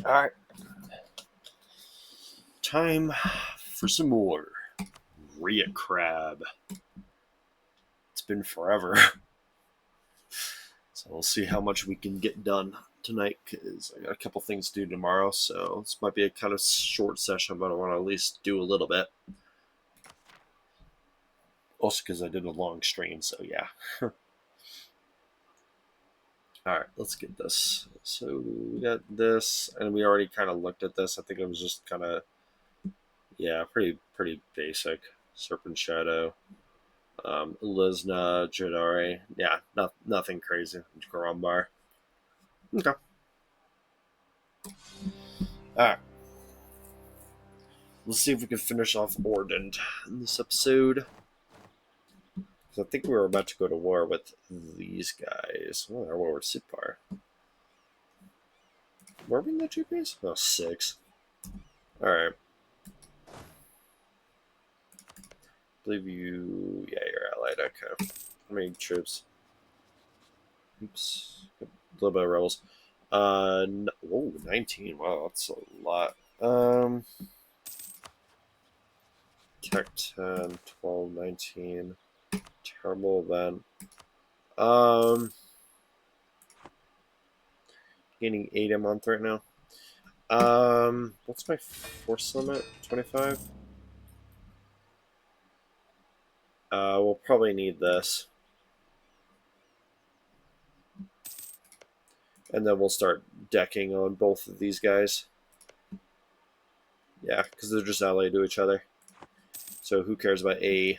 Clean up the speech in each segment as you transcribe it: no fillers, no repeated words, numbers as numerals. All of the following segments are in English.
Alright. Time for some more Reotcrab. It's been forever. So we'll see how much we can get done tonight, because I got a couple things to do tomorrow, so this might be a kind of short session, but I want to at least do a little bit. Also because I did a long stream, so yeah. Alright, let's get this. So we got this, and we already kind of looked at this. I think it was just kind of, yeah, pretty basic. Serpent Shadow, Lizna, Jadari. Yeah, nothing crazy. Garumbar. Okay. Alright. Let's see if we can finish off Ordent in this episode. I think we were about to go to war with these guys. Oh, they're war with Sipar. Were we in the GPs? Oh, 6. Alright. I believe you... Yeah, you're allied. Okay. How many troops? Oops. A little bit of rebels. Whoa, 19. Wow, that's a lot. Tech 10, 12, 19. Terrible event. Gaining 8 a month right now. What's my force limit? 25? We'll probably need this. And then we'll start decking on both of these guys. Yeah, because they're just allied to each other. So who cares about A?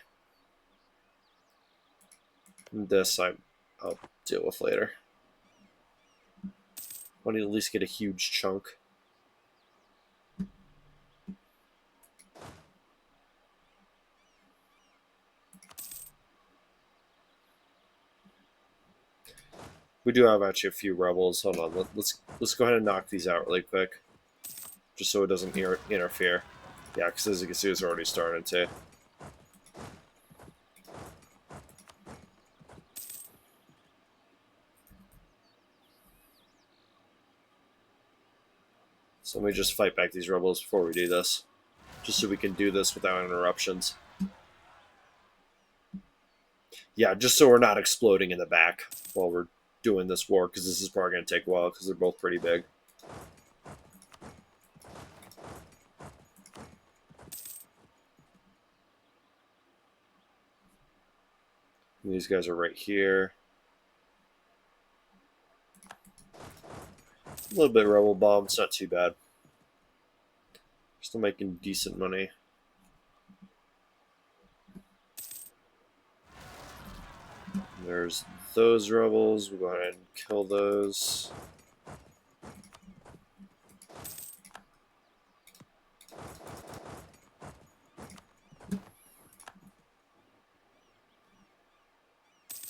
This I'll deal with later. I want to at least get a huge chunk. We do have actually a few rebels. Hold on, let's go ahead and knock these out really quick, just so it doesn't interfere. Yeah, because as you can see, it's already started to. So let me just fight back these rebels before we do this, just so we can do this without interruptions. Yeah, just so we're not exploding in the back while we're doing this war, because this is probably going to take a while because they're both pretty big. And these guys are right here. A little bit of rebel bomb, it's not too bad. Still making decent money. There's those rebels. We'll go ahead and kill those.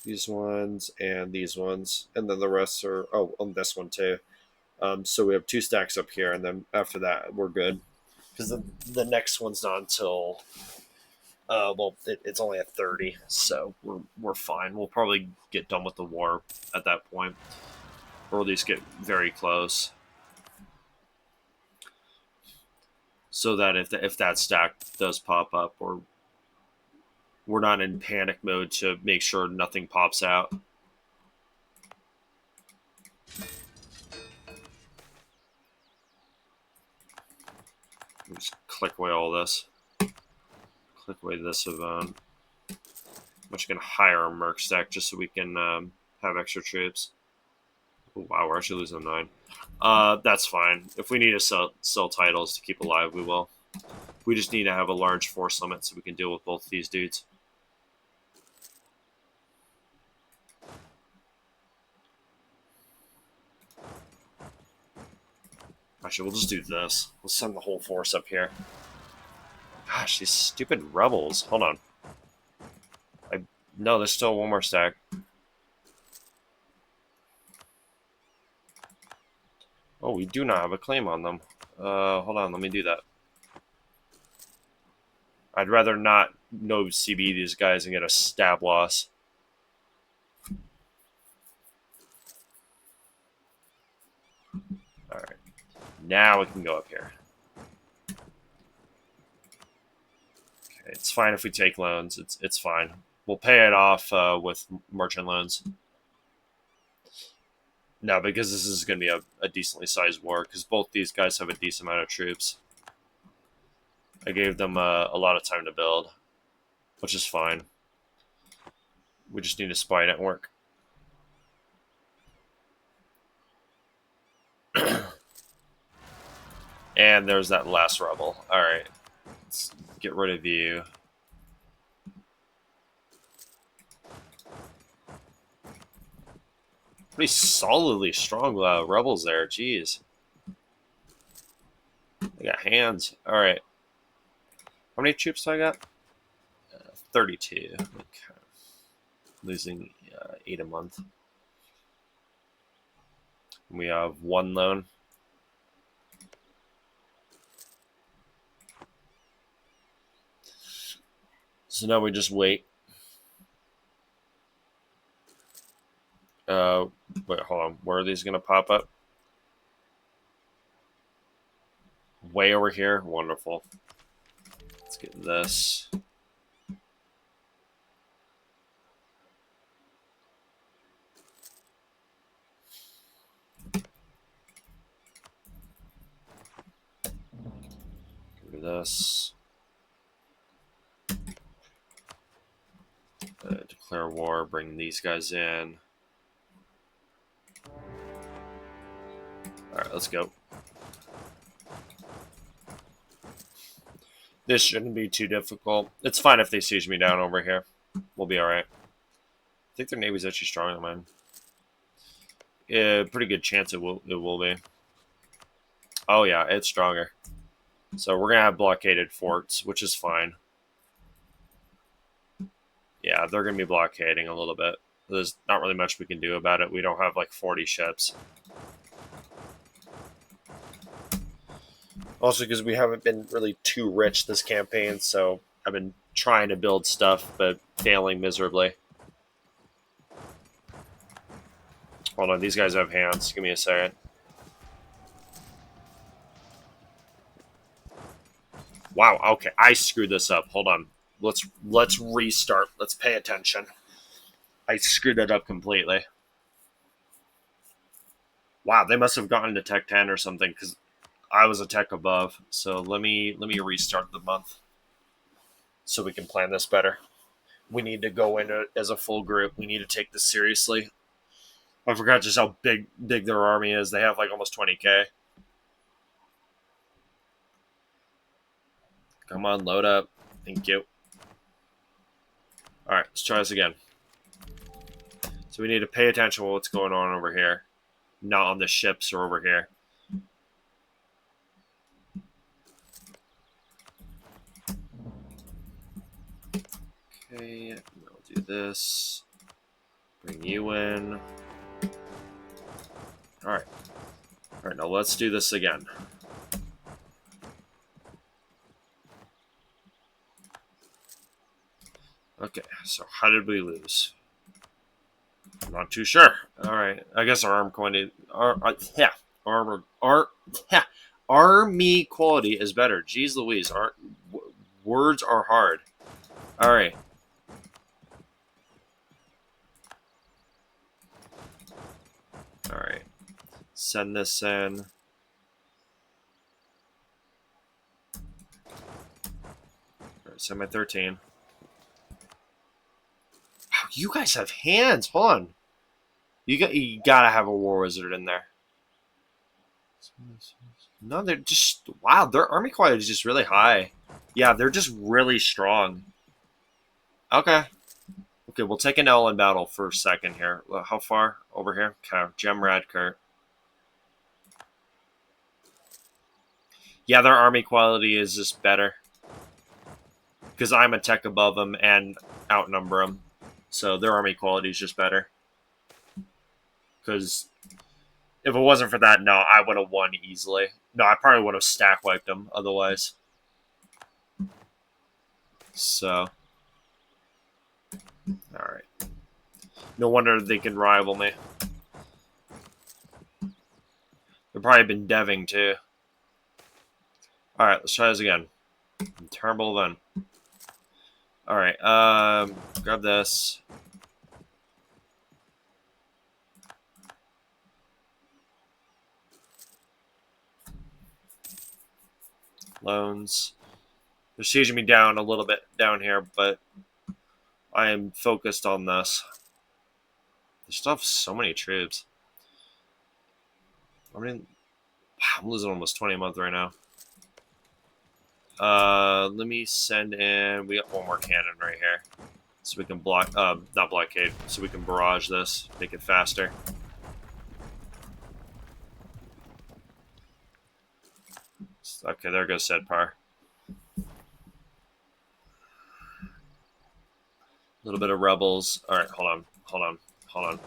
These ones and these ones. And then the rest are... Oh, on this one too. So we have 2 stacks up here, and then after that, we're good. Because the next one's not until... well, it's only at 30, so we're fine. We'll probably get done with the war at that point, or at least get very close, so that if that stack does pop up, or we're not in panic mode to make sure nothing pops out. Just click away all this. Click away this event. I'm just going to hire a merc stack just so we can have extra troops. Oh, wow, we're actually losing 9. That's fine. If we need to sell titles to keep alive, we will. We just need to have a large force limit so we can deal with both of these dudes. Actually, we'll just do this. We'll send the whole force up here. Gosh, these stupid rebels. Hold on. No, there's still one more stack. Oh, we do not have a claim on them. Hold on, let me do that. I'd rather not no CB these guys and get a stab loss. Alright. Now we can go up here. Okay, it's fine if we take loans. It's fine. We'll pay it off with merchant loans. No, because this is going to be a decently sized war, because both these guys have a decent amount of troops. I gave them a lot of time to build, which is fine. We just need a spy network. And there's that last rebel. Alright, let's get rid of you. Pretty solidly strong rebels there, jeez. They got hands. Alright. How many troops do I got? 32. Okay. Losing 8 a month. We have 1 loan. So now we just wait. Wait, hold on. Where are these going to pop up? Way over here. Wonderful. Let's get this. Get rid of this. Declare war. Bring these guys in. Alright, let's go. This shouldn't be too difficult. It's fine if they siege me down over here. We'll be alright. I think their navy's actually stronger than mine. Yeah, pretty good chance it will be. Oh yeah, it's stronger. So we're gonna have blockaded forts, which is fine. Yeah, they're gonna be blockading a little bit. There's not really much we can do about it. We don't have like 40 ships. Also, because we haven't been really too rich this campaign, so I've been trying to build stuff, but failing miserably. Hold on, these guys have hands. Give me a second. Wow, okay, I screwed this up. Hold on. Let's restart. Let's pay attention. I screwed it up completely. Wow, they must have gotten to Tech 10 or something, because I was a tech above. So let me restart the month so we can plan this better. We need to go in as a full group. We need to take this seriously. I forgot just how big their army is. They have like almost 20k. Come on, load up. Thank you. Alright, let's try this again. So we need to pay attention to what's going on over here. Not on the ships or over here. Okay, we'll do this. Bring you in. Alright. Alright, now let's do this again. Okay, so how did we lose? I'm not too sure. Alright, I guess our army quality is better. Jeez Louise, words are hard. Alright. Alright. Send this in. Alright, send my 13. Wow, you guys have hands. Hold on. You gotta have a war wizard in there. No, they're just wow. Their army quality is just really high. Yeah, they're just really strong. Okay. Okay, we'll take an L in battle for a second here. How far? Over here? Okay, Gem Radkurt. Yeah, their army quality is just better. Because I'm a tech above them and outnumber them. So their army quality is just better. Because if it wasn't for that, no, I would have won easily. No, I probably would have stack wiped them otherwise. So. Alright. No wonder they can rival me. They've probably been deving too. Alright, let's try this again. I'm terrible then. Alright, grab this. Loans. They're sieging me down a little bit down here, but I am focused on this. They still have so many troops. I mean, I'm losing almost 20 a month right now. Let me send in. We got one more cannon right here, so we can block. Not blockade. So we can barrage this, make it faster. Okay, there goes Sedpar. A little bit of rebels. All right, hold on.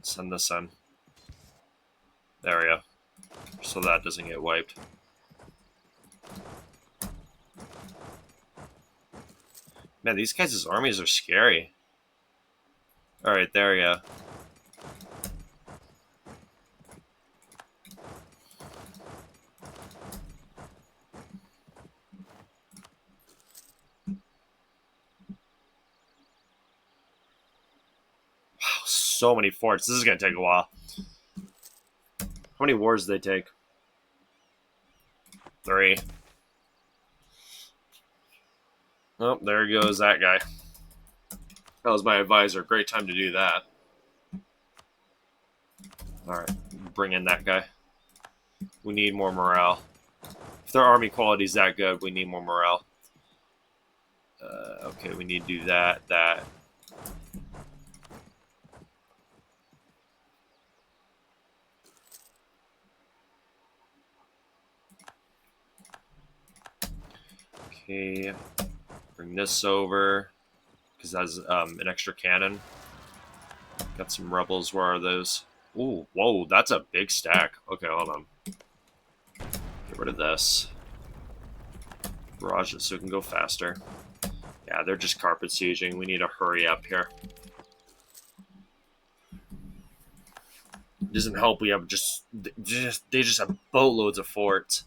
Send this in. There we go. So that doesn't get wiped. Man, these guys' armies are scary. Alright, there we go. Wow, so many forts. This is going to take a while. How many wars did they take? 3. Oh, there goes that guy. That was my advisor. Great time to do that. Alright, bring in that guy. We need more morale. If their army quality is that good, we need more morale. Okay, we need to do that. Okay, bring this over. Because that's an extra cannon. Got some rebels. Where are those? Ooh, whoa, that's a big stack. Okay, hold on. Get rid of this. Barrage it so it can go faster. Yeah, they're just carpet sieging. We need to hurry up here. It doesn't help we have they just have boatloads of forts.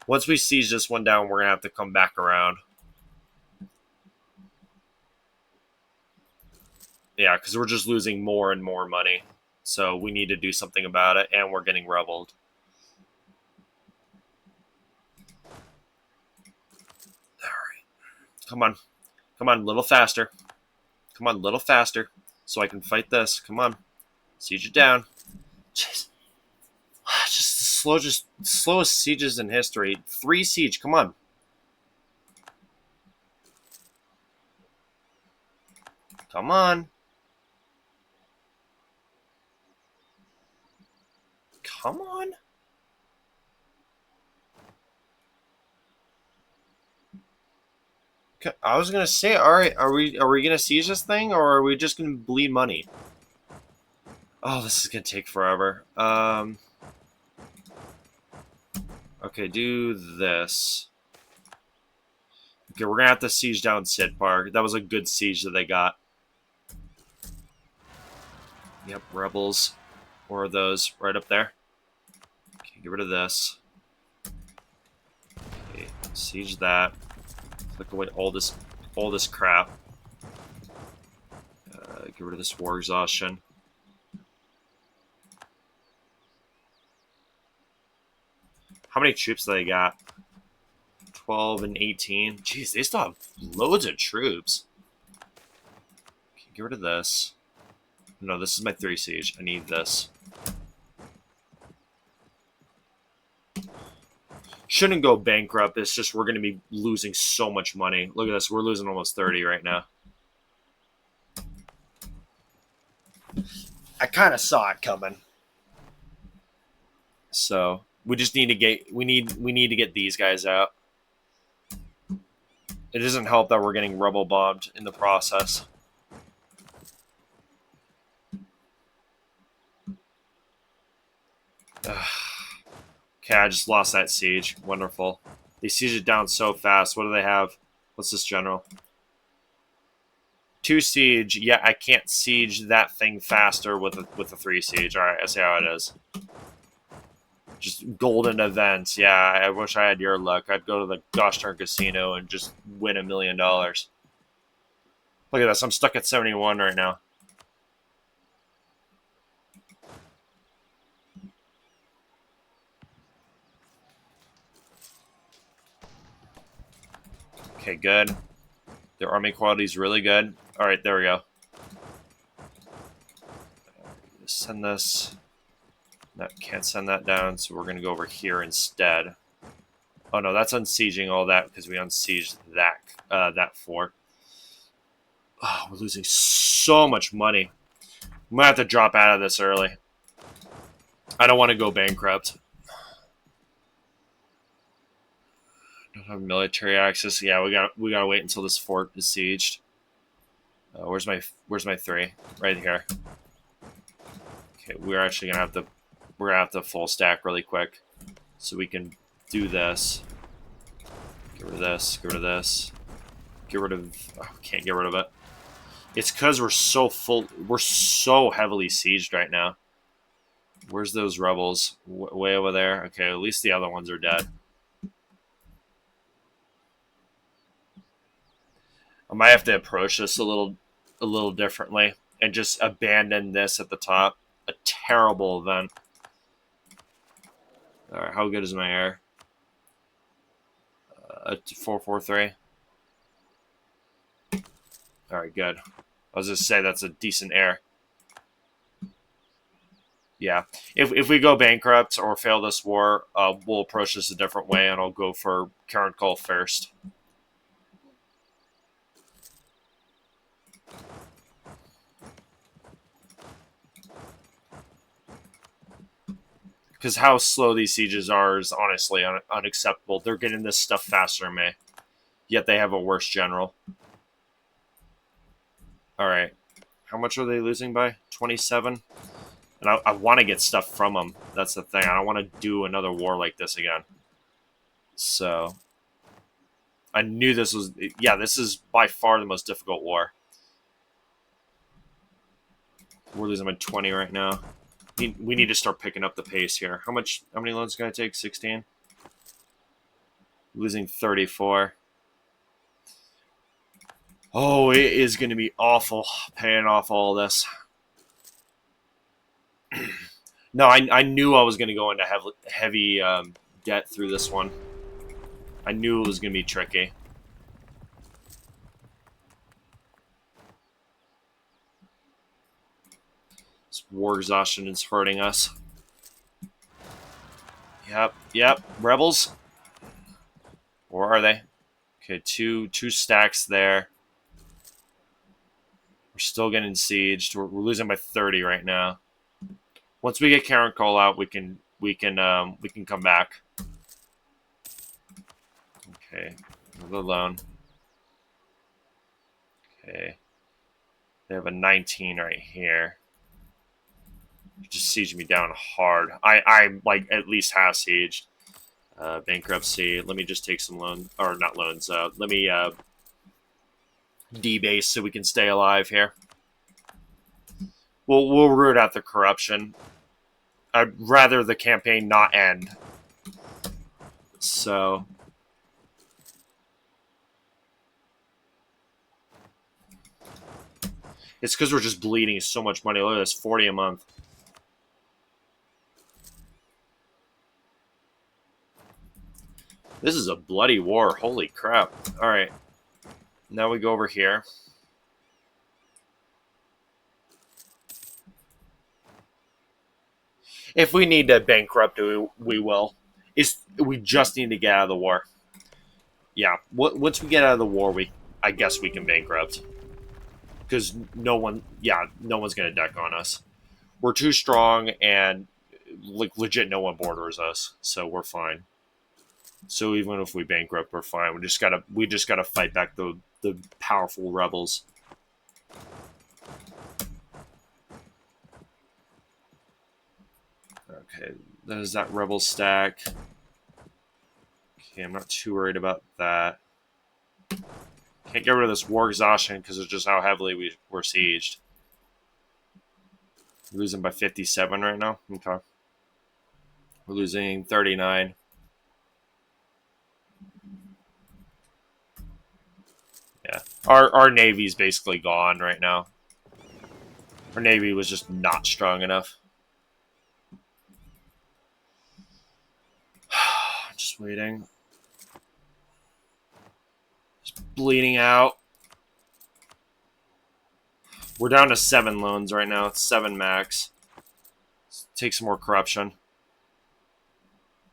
Once we siege this one down, we're gonna have to come back around. Yeah, because we're just losing more and more money. So we need to do something about it, and we're getting rebelled. Alright. Come on, a little faster. Come on, a little faster. So I can fight this. Come on. Siege it down. Jeez. Just the slowest sieges in history. 3 siege, come on. Come on. Come on. I was gonna say, all right, are we gonna siege this thing, or are we just gonna bleed money? Oh, this is gonna take forever. Okay, do this. Okay, we're gonna have to siege down Sidpar. That was a good siege that they got. Yep, rebels. Or those right up there. Okay, get rid of this. Okay, siege that. Click away all this crap. Get rid of this war exhaustion. How many troops do they got? 12 and 18. Jeez, they still have loads of troops. Okay, get rid of this. No, this is my 3 siege. I need this. Shouldn't go bankrupt. It's just we're going to be losing so much money. Look at this. We're losing almost 30 right now. I kind of saw it coming. So we just need to get we need to get these guys out. It doesn't help that we're getting rebel bombed in the process. Okay, I just lost that siege. Wonderful. They siege it down so fast. What do they have? What's this general? 2 siege. Yeah, I can't siege that thing faster with a 3 siege. All right, I see how it is. Just golden events. Yeah, I wish I had your luck. I'd go to the gosh darn casino and just win $1 million. Look at this. I'm stuck at 71 right now. Okay, good. Their army quality is really good. All right, there we go. Send this. No, can't send that down, so we're going to go over here instead. Oh, no, that's unsieging all that because we unsieged that fort. Oh, we're losing so much money. I'm going to have to drop out of this early. I don't want to go bankrupt. Don't have military access. Yeah, we gotta wait until this fort is sieged. Where's my 3? Right here. Okay, we're gonna have to full stack really quick, so we can do this. Get rid of this. Get rid of this. Get rid of. Oh, can't get rid of it. It's because we're so full. We're so heavily sieged right now. Where's those rebels? Way over there. Okay, at least the other ones are dead. I might have to approach this a little differently and just abandon this at the top. A terrible event. All right, how good is my air? 443. All right, good. I was just say that's a decent air. Yeah, if we go bankrupt or fail this war, we'll approach this a different way, and I'll go for current call first. Because how slow these sieges are is honestly unacceptable. They're getting this stuff faster than me, yet they have a worse general. All right, how much are they losing by? 27. And I want to get stuff from them. That's the thing. I don't want to do another war like this again. So I knew this was... Yeah, this is by far the most difficult war. We're losing by 20 right now. We need to start picking up the pace here. How many loans can I take? 16? Losing 34. Oh, it is going to be awful paying off all this. No, I knew I was going to go into heavy debt through this one. I knew it was going to be tricky. This war exhaustion is hurting us. Yep. Rebels. Where are they? Okay, two stacks there. We're still getting sieged. We're losing by 30 right now. Once we get Karen Call out, we can come back. Okay, another loan. Okay, they have a 19 right here. Just siege me down hard. I'm like at least half sieged. Bankruptcy. Let me just take some loans, or not loans. Let me debase so we can stay alive here. We'll root out the corruption. I'd rather the campaign not end. So it's because we're just bleeding so much money. Look at this, 40 a month. This is a bloody war. Holy crap. All right. Now we go over here. If we need to bankrupt, we will. We just need to get out of the war. Yeah. Once we get out of the war, I guess we can bankrupt. Because no one's going to deck on us. We're too strong, and like legit no one borders us, so we're fine. So even if we bankrupt, we're fine. We just gotta fight back the powerful rebels. Okay, there's that rebel stack. Okay, I'm not too worried about that. Can't get rid of this war exhaustion because of just how heavily we're sieged. We're losing by 57 right now. Okay. We're losing 39. Yeah. Our Navy's basically gone right now. Our Navy was just not strong enough. Just waiting. Just bleeding out. We're down to 7 loans right now. It's 7 max. Let's take some more corruption.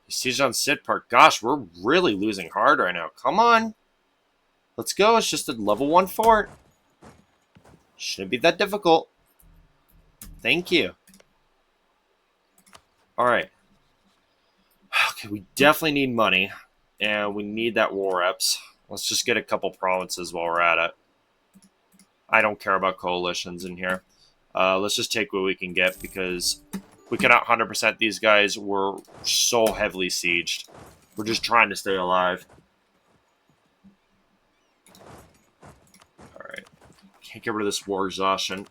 Siege on Sid Park. Gosh, we're really losing hard right now. Come on. Let's go. It's just a level 1 fort. Shouldn't be that difficult. Thank you. Alright. Okay, we definitely need money. And we need that war reps. Let's just get a couple provinces while we're at it. I don't care about coalitions in here. Let's just take what we can get because we cannot 100% these guys. We're so heavily sieged. We're just trying to stay alive. Alright. Can't get rid of this war exhaustion.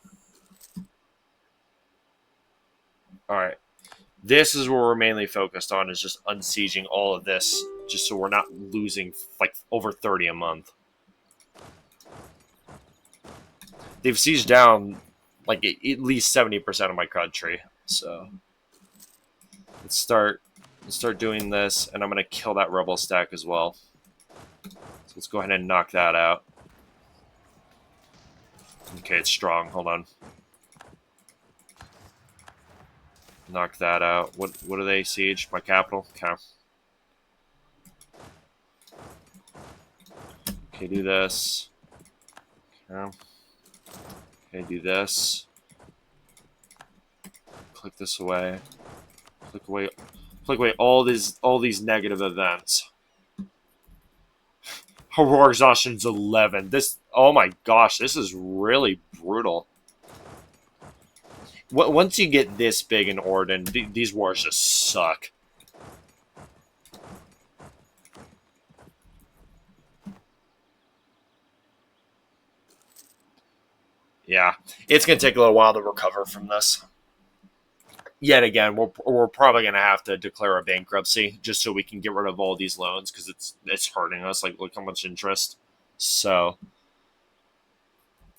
Alright. This is where we're mainly focused on, is just unsieging all of this, just so we're not losing like over 30 a month. They've sieged down like at least 70% of my country, so let's start doing this, and I'm gonna kill that rebel stack as well. So let's go ahead and knock that out. Okay, it's strong. Hold on. Knock that out. What do they siege? My capital? Okay. Okay, do this. Okay. Okay, do this. Click this away. Click away all these negative events. Horror exhaustion's 11. This, oh my gosh, this is really brutal. Once you get this big in Orden, these wars just suck. Yeah, it's going to take a little while to recover from this. Yet again, we're probably going to have to declare a bankruptcy just so we can get rid of all these loans because it's hurting us. Like, look how much interest. So,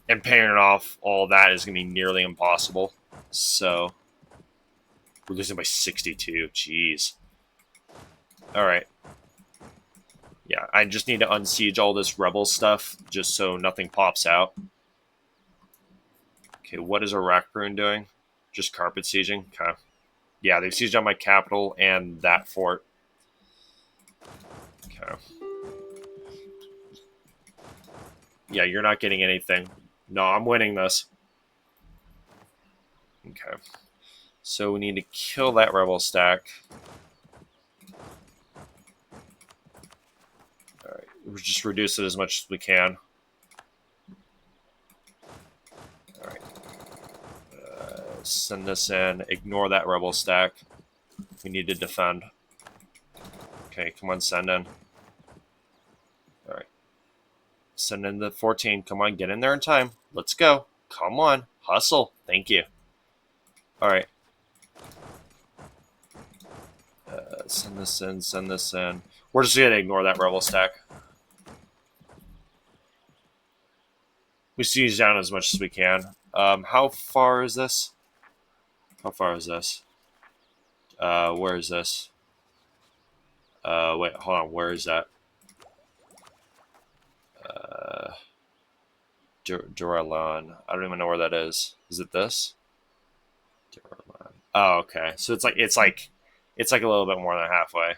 and paying it off all that is going to be nearly impossible. So, we're losing by 62. Jeez. All right. Yeah, I just need to unsiege all this rebel stuff just so nothing pops out. Okay, what is Iraq Brune doing? Just carpet sieging? Okay. Yeah, they've sieged on my capital and that fort. Okay. Yeah, you're not getting anything. No, I'm winning this. Okay. So we need to kill that rebel stack. Alright, we'll just reduce it as much as we can. Alright. Send this in. Ignore that rebel stack. We need to defend. Okay, come on, send in. Alright. Send in the 14. Come on, get in there in time. Let's go. Come on. Hustle. Thank you. Alright. Send this in, send this in. We're just going to ignore that rebel stack. We siege down as much as we can. How far is this? How far is this? Where is this? Wait, hold on. Where is that? Duralon. I don't even know where that is. Is it this? Duralon. Oh, okay. So it's like a little bit more than halfway.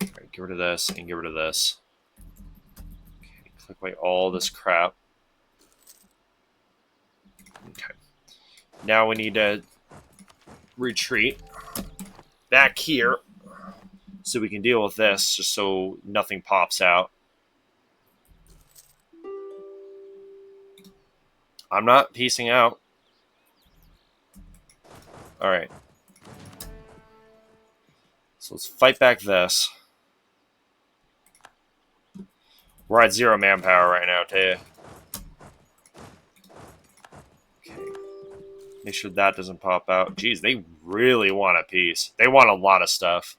Alright, get rid of this and get rid of this. Okay, click away all this crap. Okay. Now we need to retreat back here so we can deal with this, just so nothing pops out. I'm not piecing out. Alright. So let's fight back this. We're at 0 manpower right now, too. Okay. Make sure that doesn't pop out. Jeez, they really want a piece. They want a lot of stuff.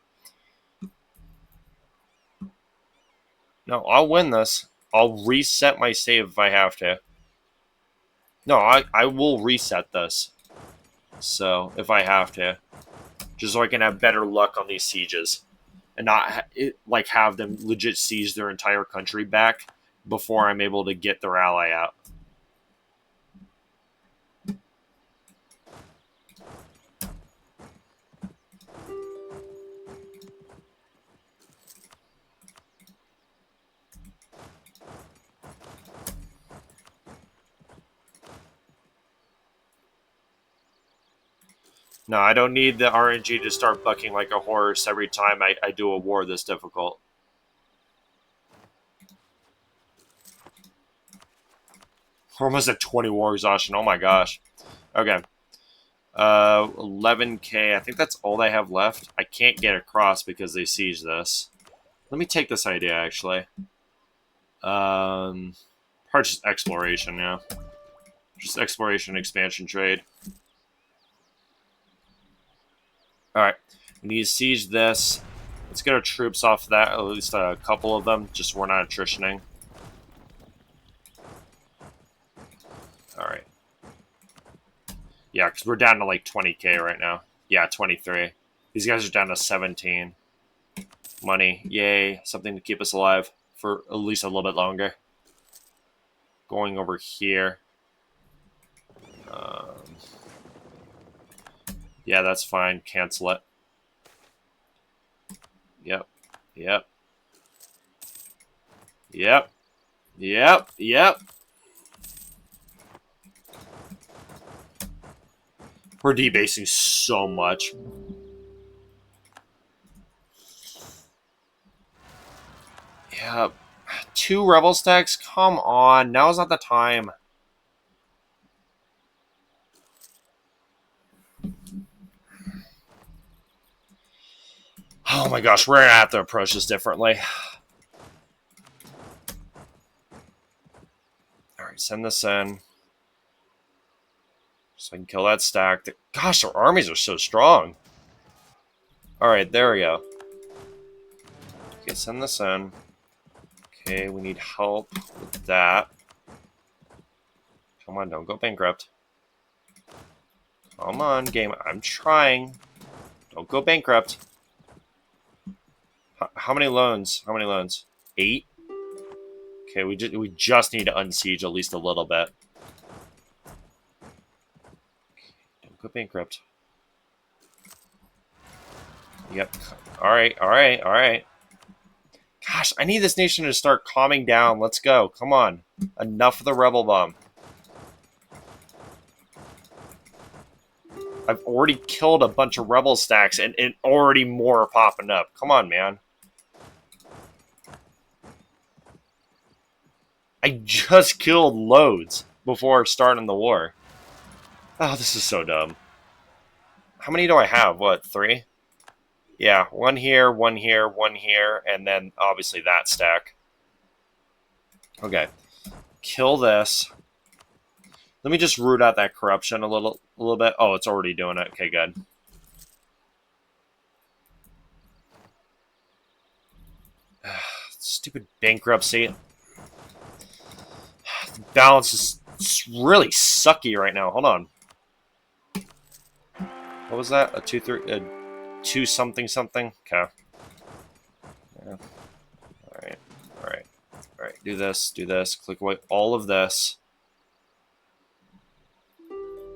No, I'll win this. I'll reset my save if I have to. No, I will reset this. So, if I have to. Just so I can have better luck on these sieges. And not, like, have them legit siege their entire country back before I'm able to get their ally out. No, I don't need the RNG to start bucking like a horse every time I do a war this difficult. We're almost at 20 war exhaustion. Oh my gosh. Okay. 11k. I think that's all they have left. I can't get across because they siege this. Let me take this idea, actually. Purchase exploration, yeah. Just exploration, expansion, trade. Alright. We need to siege this. Let's get our troops off that, at least a couple of them, just so we're not attritioning. Alright. Yeah, because we're down to like 20k right now. Yeah, 23. These guys are down to 17. Money. Yay. Something to keep us alive for at least a little bit longer. Going over here. Yeah, that's fine. Cancel it. Yep. Yep. Yep. Yep. Yep. We're debasing so much. Yep. 2 rebel stacks? Come on. Now's not the time. Oh my gosh, we're going to have to approach this differently. Alright, send this in. So I can kill that stack. Gosh, our armies are so strong. Alright, there we go. Okay, send this in. Okay, we need help with that. Come on, don't go bankrupt. Come on, game. I'm trying. Don't go bankrupt. How many loans? How many loans? 8? Okay, we just need to unsiege at least a little bit. Don't go bankrupt. Yep. Alright, alright, alright. Gosh, I need this nation to start calming down. Let's go. Come on. Enough of the rebel bomb. I've already killed a bunch of rebel stacks and already more are popping up. Come on, man. I just killed loads before starting the war. Oh, this is so dumb. How many do I have? What, 3? Yeah, 1 here, 1 here, 1 here, and then obviously that stack. Okay. Kill this. Let me just root out that corruption a little bit. Oh, it's already doing it. Okay, good. Stupid bankruptcy. The balance is really sucky right now. Hold on. What was that? A 2-3, a 2 something something? Okay. Yeah. Alright. Alright. Alright. Do this. Do this. Click away all of this.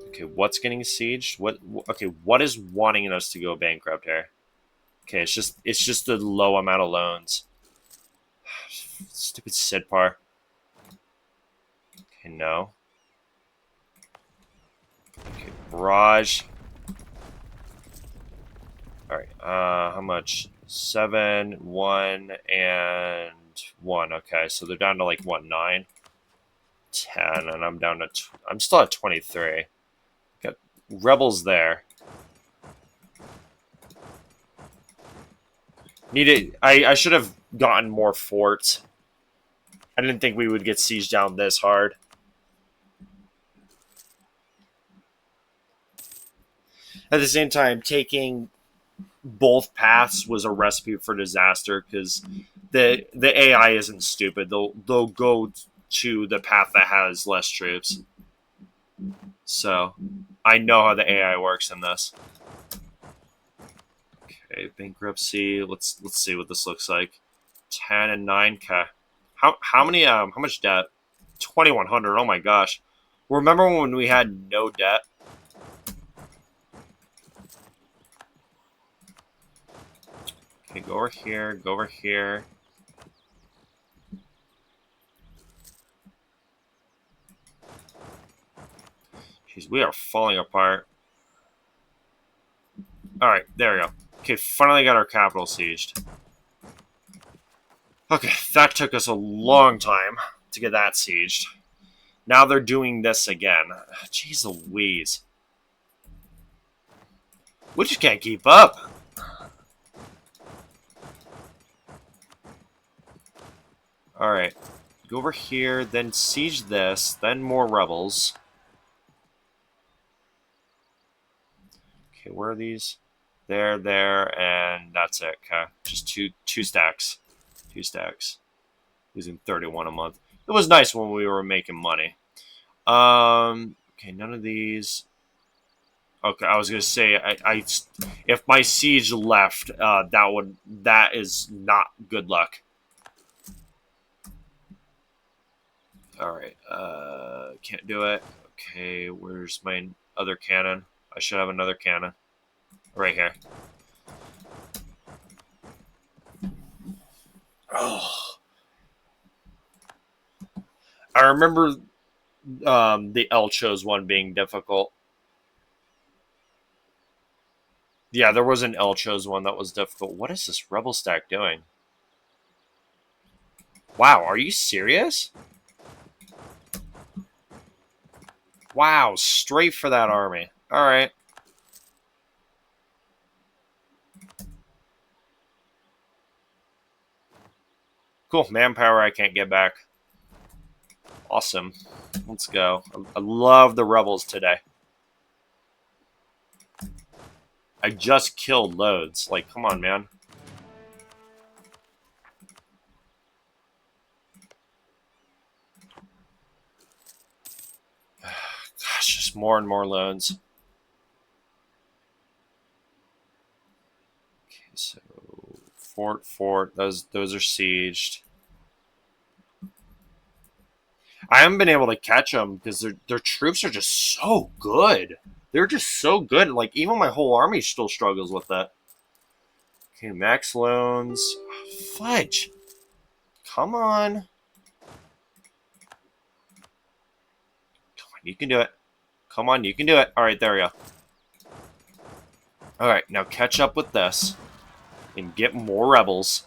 Okay, what's getting sieged? Okay, what is wanting us to go bankrupt here? Okay, it's just the low amount of loans. Stupid Sidpar. Okay, no. Okay, barrage. Alright, how much? 7, 1, and 1. Okay, so they're down to like, what, 9? 10, and I'm down to... I'm still at 23. Got rebels there. I should have gotten more forts. I didn't think we would get sieged down this hard. At the same time, taking both paths was a recipe for disaster because the AI isn't stupid. They'll go to the path that has less troops. So I know how the AI works in this. Okay, bankruptcy. Let's see what this looks like. 10 and 9. Okay. How many how much debt? 2,100. Oh my gosh. Remember when we had no debt? Okay, go over here, go over here. Jeez, we are falling apart. Alright, there we go. Okay, finally got our capital sieged. Okay, that took us a long time to get that sieged. Now they're doing this again. Jeez Louise. We just can't keep up. Alright. Go over here, then siege this, then more rebels. Okay, where are these? There, and that's it. Okay, just two stacks. 2 stacks. Losing 31 a month. It was nice when we were making money. Okay, none of these. Okay, I was gonna say if my siege left, that is not good luck. All right, can't do it. Okay, where's my other cannon? I should have another cannon right here. Oh, I remember the Elchos one being difficult. Yeah, there was an Elchos one that was difficult. What is this rebel stack doing? Wow, are you serious? Wow, straight for that army. All right. Cool, manpower I can't get back. Awesome. Let's go. I love the rebels today. I just killed loads. Like, come on, man. Gosh, just more and more loans. Okay, so fort. Those are sieged. I haven't been able to catch them because their troops are just so good. They're just so good. Like, even my whole army still struggles with that. Okay, max loans. Fudge. Come on. You can do it. Come on, you can do it. All right, there we go. All right, now catch up with this and get more rebels.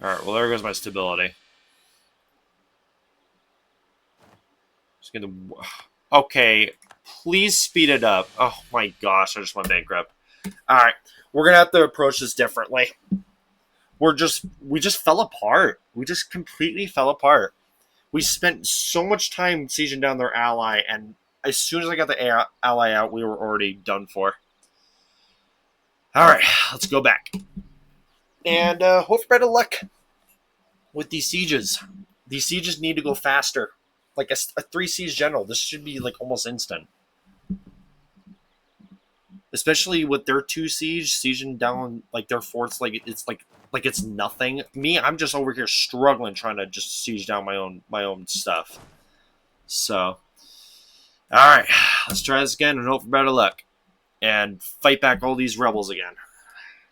All right, well, there goes my stability. Just gonna... Okay, please speed it up. Oh my gosh, I just went bankrupt. All right, we're gonna have to approach this differently. We just fell apart. We just completely fell apart. We spent so much time sieging down their ally, and as soon as I got the ally out, we were already done for. All right, let's go back. And hope for better luck with these sieges. These sieges need to go faster. Like a 3 siege general, this should be like almost instant. Especially with their 2 sieging down like their forts, like it's nothing. Me, I'm just over here struggling trying to just siege down my own stuff. So, all right, let's try this again and hope for better luck, and fight back all these rebels again.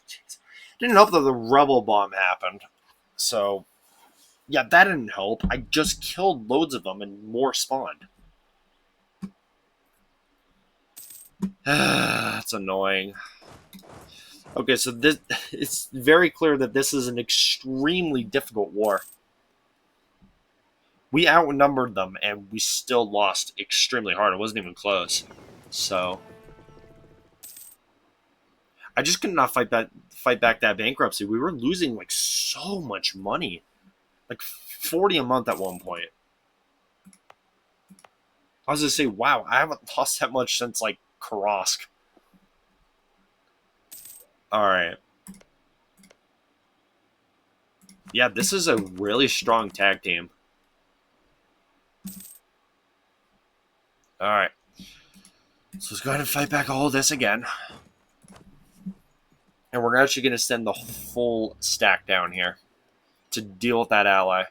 Jeez. Didn't help that the rebel bomb happened. So, yeah, that didn't help. I just killed loads of them and more spawned. That's annoying. Okay, so it's very clear that this is an extremely difficult war. We outnumbered them, and we still lost extremely hard. It wasn't even close. So, I just could not fight back that bankruptcy. We were losing like so much money, like 40 a month at one point. I was gonna say, wow, I haven't lost that much since like Korosk. All right, yeah, this is a really strong tag team. All right, so let's go ahead and fight back all of this again, and we're actually gonna send the full stack down here to deal with that ally.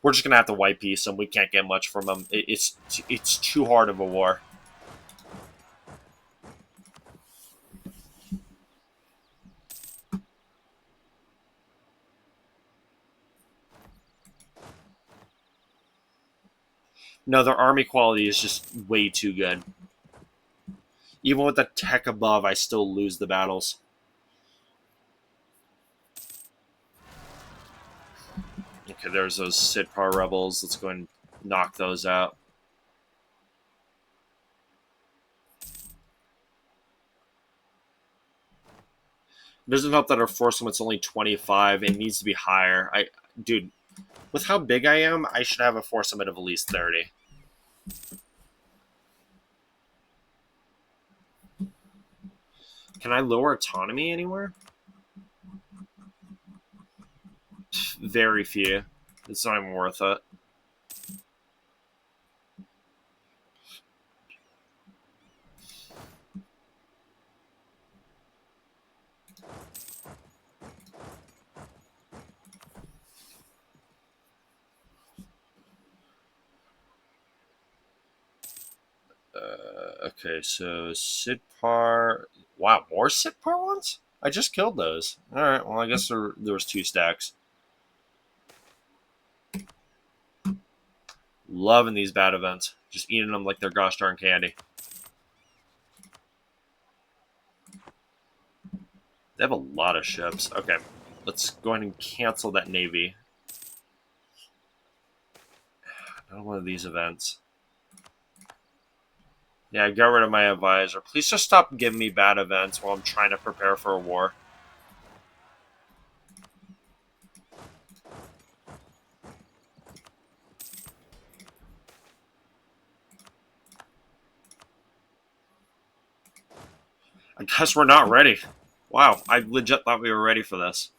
We're just gonna have to white piece him. We can't get much from him. It's too hard of a war. No, their army quality is just way too good. Even with the tech above, I still lose the battles. Okay, there's those Sitpar rebels. Let's go and knock those out. It doesn't help that our force limit's only 25. It needs to be higher. Dude, with how big I am, I should have a force limit of at least 30. Can I lower autonomy anywhere? Very few. It's not even worth it. Okay, so Sitpar. Wow, more Sitpar ones? I just killed those. Alright, well, I guess there was 2 stacks. Loving these bad events. Just eating them like they're gosh darn candy. They have a lot of ships. Okay, let's go ahead and cancel that navy. Another one of these events. Yeah, I got rid of my advisor. Please just stop giving me bad events while I'm trying to prepare for a war. I guess we're not ready. Wow, I legit thought we were ready for this.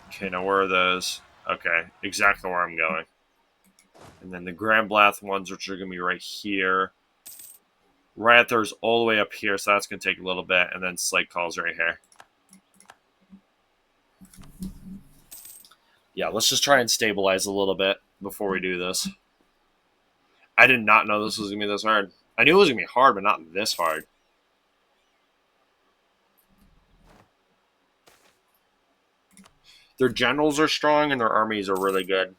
Okay, now where are those? Okay, exactly where I'm going. And then the Grand Blath ones, which are going to be right here. Riot there's all the way up here, so that's going to take a little bit. And then Slate Calls right here. Yeah, let's just try and stabilize a little bit before we do this. I did not know this was going to be this hard. I knew it was going to be hard, but not this hard. Their generals are strong and their armies are really good.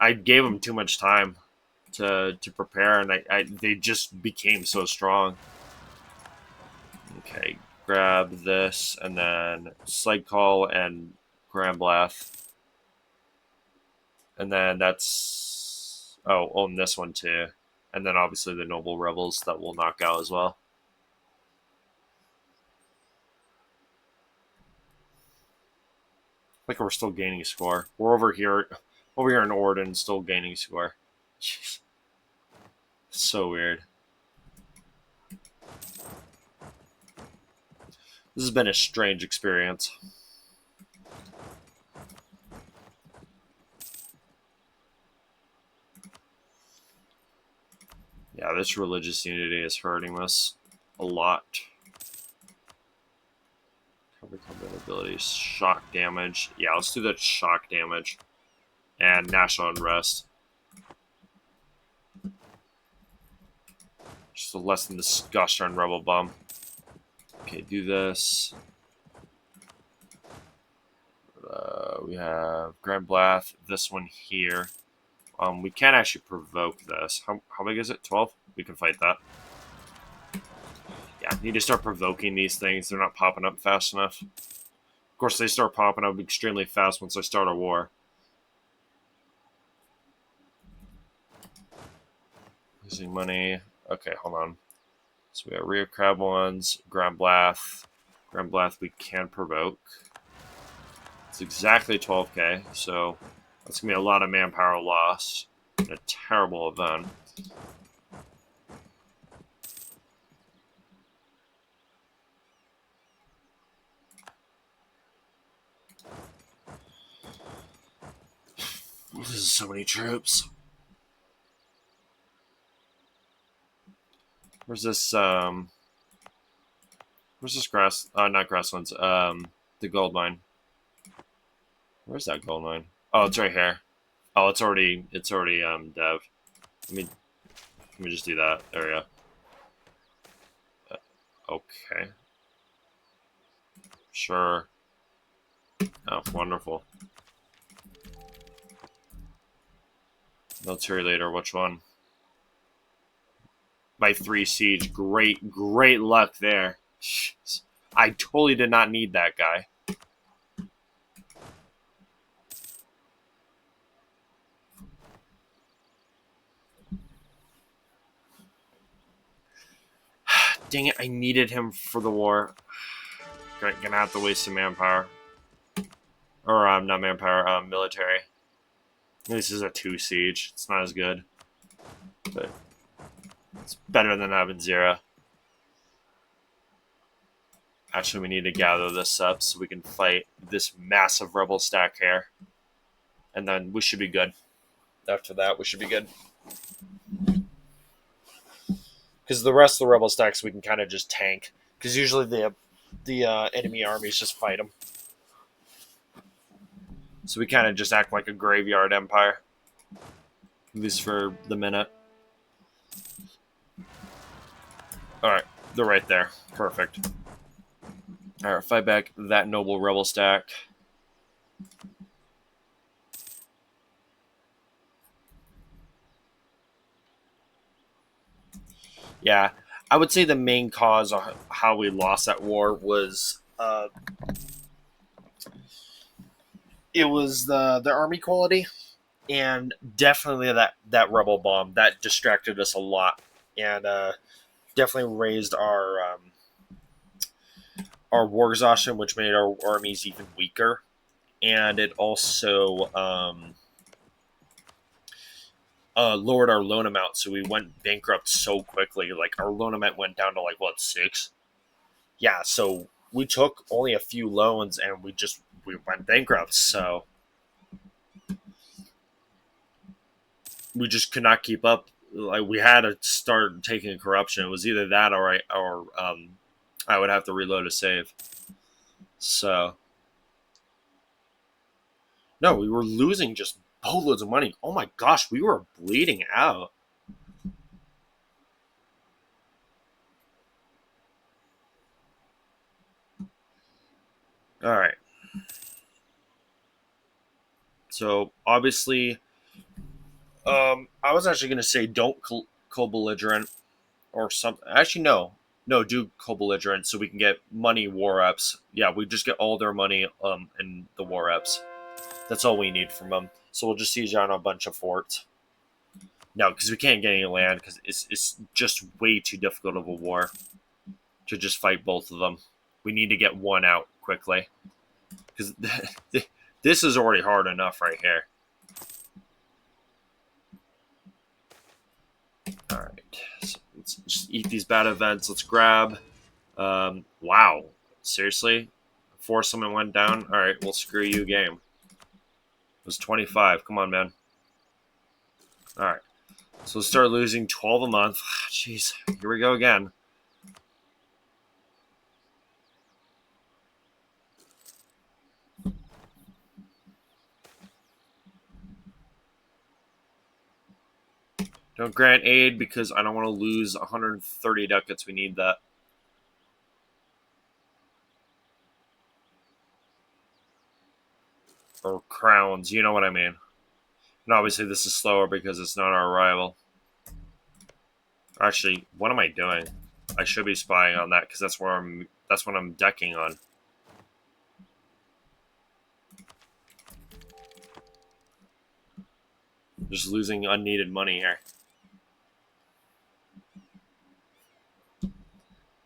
I gave them too much time to prepare, and they just became so strong. Okay, grab this, and then Slide Call and Grand Blath. And then that's... Oh, own this one too. And then obviously the Noble Rebels that will knock out as well. Like we're still gaining score. We're over here in Orden, still gaining score. Jeez. It's so weird. This has been a strange experience. Yeah, this religious unity is hurting us a lot. Cover combat abilities, shock damage. Yeah, let's do that shock damage. And national unrest. Just to lessen this gosh darn rebel bomb. Okay, do this. We have Grand Blast, this one here. We can't actually provoke this. How big is it? 12? We can fight that. Yeah, need to start provoking these things. They're not popping up fast enough. Of course, they start popping up extremely fast once I start a war. Losing money. Okay, hold on. So we have Reotcrab ones, Grand Blast. Grand Blast we can provoke. It's exactly 12k, so that's going to be a lot of manpower loss. A terrible event. This is so many troops. Where's this grass not grasslands, the gold mine. Where's that gold mine? Oh, it's right here. Oh, it's already dev. Let me just do that. There we go. Okay. Sure. Oh, wonderful. Military leader, which one? By 3 siege. Great luck there. Jeez. I totally did not need that guy. Dang it, I needed him for the war. Gonna have to waste some manpower. Or, not manpower, military. This is a 2 siege. It's not as good. But it's better than having 0. Actually, we need to gather this up so we can fight this massive rebel stack here. And then we should be good. After that, we should be good. Because the rest of the rebel stacks we can kind of just tank. Because usually the enemy armies just fight them. So we kind of just act like a graveyard empire. At least for the minute. Alright, they're right there. Perfect. Alright, fight back that noble rebel stack. Yeah, I would say the main cause of how we lost that war was it was the army quality, and definitely that rebel bomb that distracted us a lot, and definitely raised our war exhaustion, which made our armies even weaker, and it also lowered our loan amount, so we went bankrupt so quickly. Like our loan amount went down to 6. Yeah, so we took only a few loans and we went bankrupt. So we just could not keep up. Like we had to start taking corruption. It was either that or I would have to reload a save. So no, we were losing just boatloads of money. Oh my gosh, we were bleeding out. All right. So obviously, I was actually going to say don't co-belligerent or something. Actually, no, do co-belligerent so we can get money war ups. Yeah, we just get all their money in the war ups. That's all we need from them. So we'll just siege on a bunch of forts. No, because we can't get any land because it's just way too difficult of a war to just fight both of them. We need to get one out quickly because this is already hard enough right here. All right, so let's just eat these bad events. Let's grab. Wow, seriously, 4 summon went down. All right, well screw you, game. It was 25. Come on, man. All right, so let's start losing 12 a month. Jeez, here we go again. Don't grant aid because I don't want to lose 130 ducats. We need that. Or crowns, you know what I mean. And obviously this is slower because it's not our rival. Actually, what am I doing? I should be spying on that because that's what I'm decking on. Just losing unneeded money here.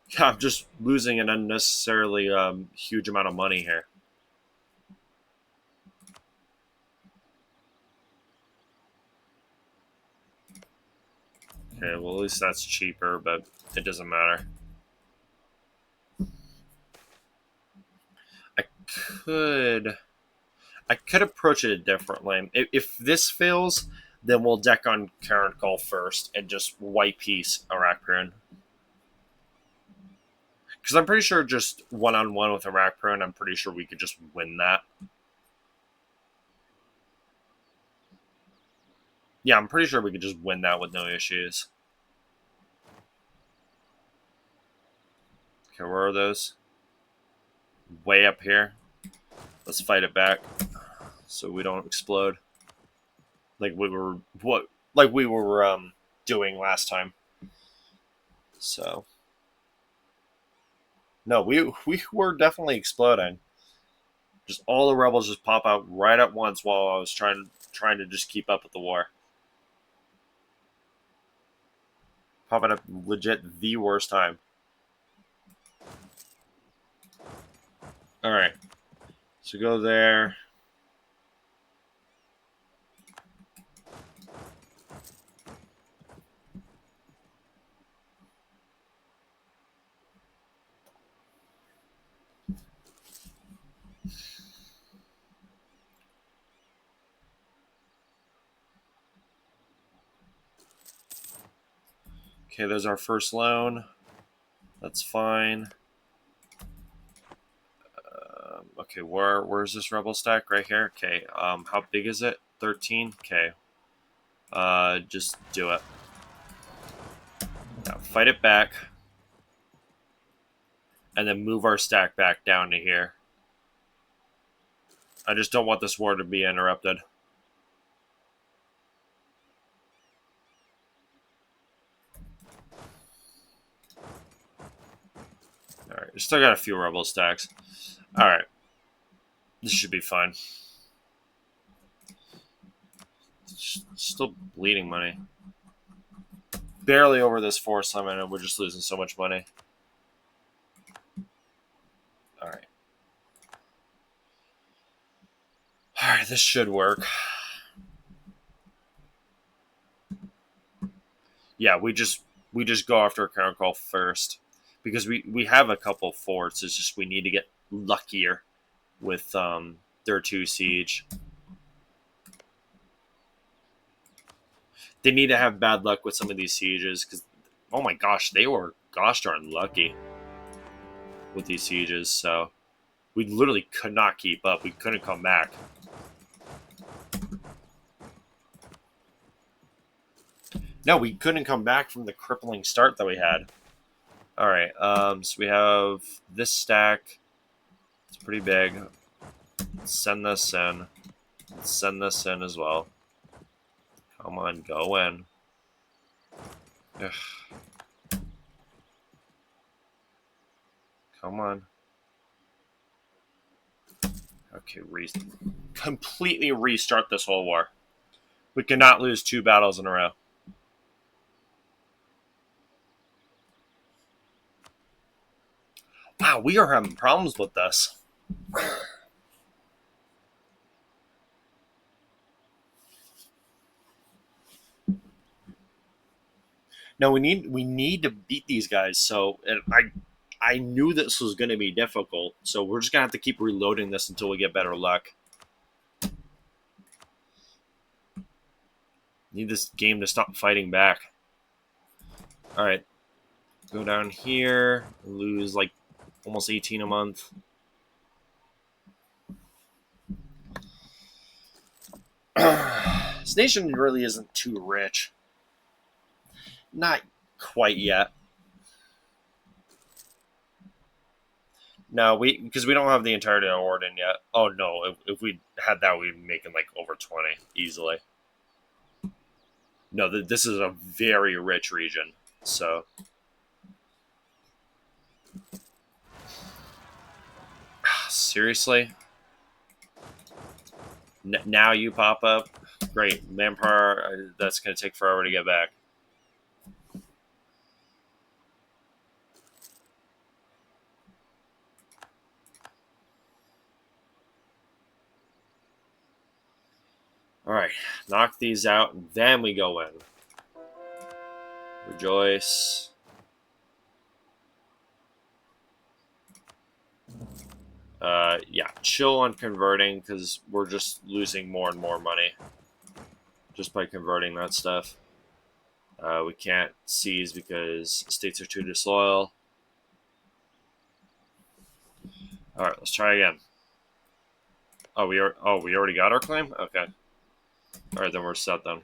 Yeah, I'm just losing an unnecessarily huge amount of money here. Okay, well at least that's cheaper, but it doesn't matter. I could I could approach it differently. If this fails, then we'll deck on Current Call first and just white piece Arakpiran. Because I'm pretty sure just one-on-one with Arakpiran, I'm pretty sure we could just win that. Yeah, I'm pretty sure we could just win that with no issues. Okay, where are those? Way up here. Let's fight it back so we don't explode like we were doing last time. So no, we were definitely exploding. Just all the rebels just pop out right at once while I was trying to just keep up with the war. Popping up legit the worst time. All right, so go there. Okay, there's our first loan. That's fine. Okay, where's this rebel stack? Right here. Okay. How big is it? 13. Okay. Just do it. Now fight it back, and then move our stack back down to here. I just don't want this war to be interrupted. Alright, we still got a few rebel stacks. Alright. This should be fine. Still bleeding money. Barely over this force limit, and we're just losing so much money. Alright. Alright, this should work. Yeah, we just go after a counter call first. Because we have a couple forts. It's just we need to get luckier with their 2 siege. They need to have bad luck with some of these sieges because, oh my gosh, they were gosh darn lucky with these sieges. So we literally could not keep up. We couldn't come back. No, we couldn't come back from the crippling start that we had. All right, so we have this stack. It's pretty big. Let's send this in. Let's send this in as well. Come on, go in. Ugh. Come on. Okay, completely restart this whole war. We cannot lose 2 battles in a row. Wow, we are having problems with this. No, we need to beat these guys. So, and I knew this was going to be difficult. So we're just gonna have to keep reloading this until we get better luck. Need this game to stop fighting back. All right, go down here, lose like almost 18 a month. This nation really isn't too rich. Not quite yet. No, because we don't have the entirety of Orden yet. Oh no, if we had that, we'd be making like over 20 easily. No, this is a very rich region. So seriously, now you pop up. Great, manpower. That's gonna take forever to get back. All right, knock these out, and then we go in. Rejoice. Yeah, chill on converting because we're just losing more and more money just by converting that stuff. We can't seize because states are too disloyal. All right, let's try again. Oh, we already got our claim. Okay. All right, then we're set then.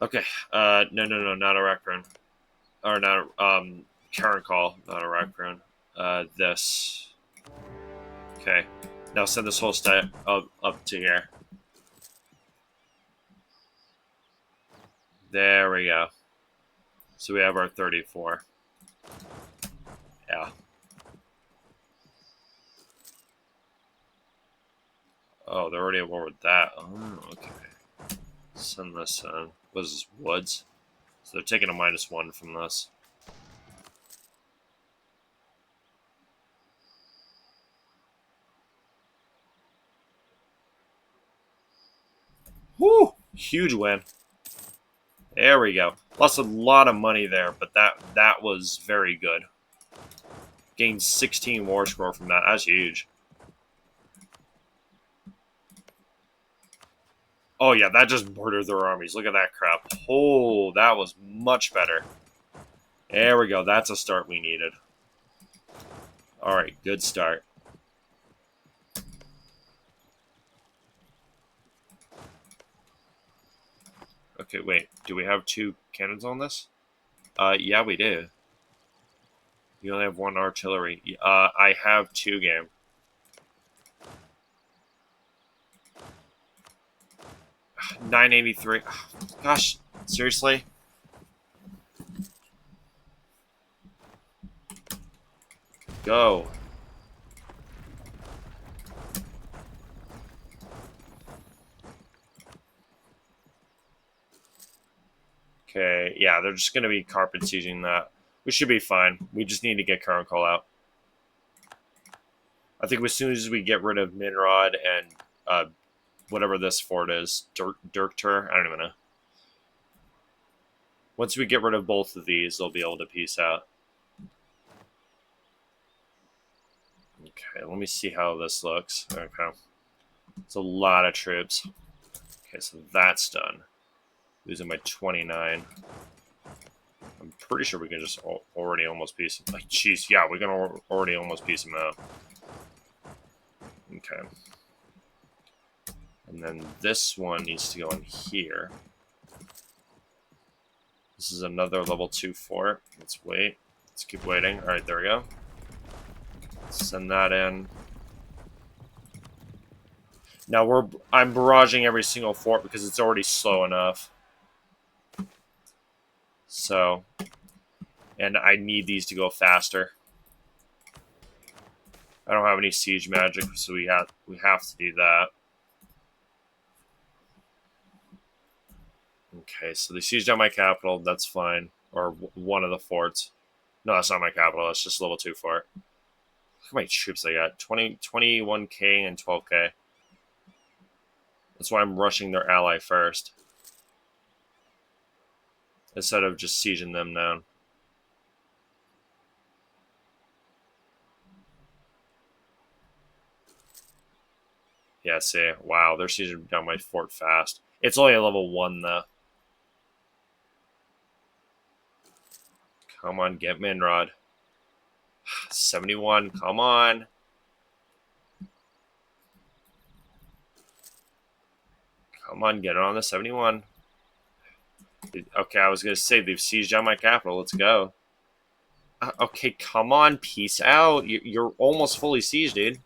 Okay. No, not a raccoon, or not current call, not a raccoon. This. Okay. Now send this whole stat up to here. There we go. So we have our 34. Yeah. Oh, they're already at war with that. Oh, okay. Send this in. What is this, woods? So they're taking a -1 from this. Woo! Huge win. There we go. Lost a lot of money there, but that was very good. Gained 16 war score from that. That's huge. Oh yeah, that just murdered their armies. Look at that crap. Oh, that was much better. There we go. That's a start we needed. All right, good start. Okay, wait. Do we have 2 cannons on this? Yeah, we do. You only have 1 artillery. I have 2 game. $983. Gosh, seriously? Go. Okay, yeah, they're just going to be carpet sieging that. We should be fine. We just need to get current call out. I think as soon as we get rid of Minrod and whatever this fort is, Dirktur, I don't even know. Once we get rid of both of these, they'll be able to peace out. Okay, let me see how this looks. Okay. It's a lot of troops. Okay, so that's done. Losing by 29. I'm pretty sure we can just already almost piece him. Like, jeez, yeah, we can already almost piece him out. Okay. And then this one needs to go in here. This is another level 2 fort. Let's wait. Let's keep waiting. All right, there we go. Send that in. Now I'm barraging every single fort because it's already slow enough. So, and I need these to go faster. I don't have any siege magic, so we have to do that. Okay, so they sieged out my capital. That's fine, or one of the forts. No, that's not my capital. That's just level 2 fort. Look how many troops I got. 21k and 12k. That's why I'm rushing their ally first, instead of just sieging them down. Yeah, see, wow, they're sieging down my fort fast. It's only a level 1 though. Come on, get Minrod. 71, come on. Come on, get it on the 71. Okay, I was going to say, they've sieged down my capital. Let's go. Okay, come on, peace out. You're almost fully sieged, dude.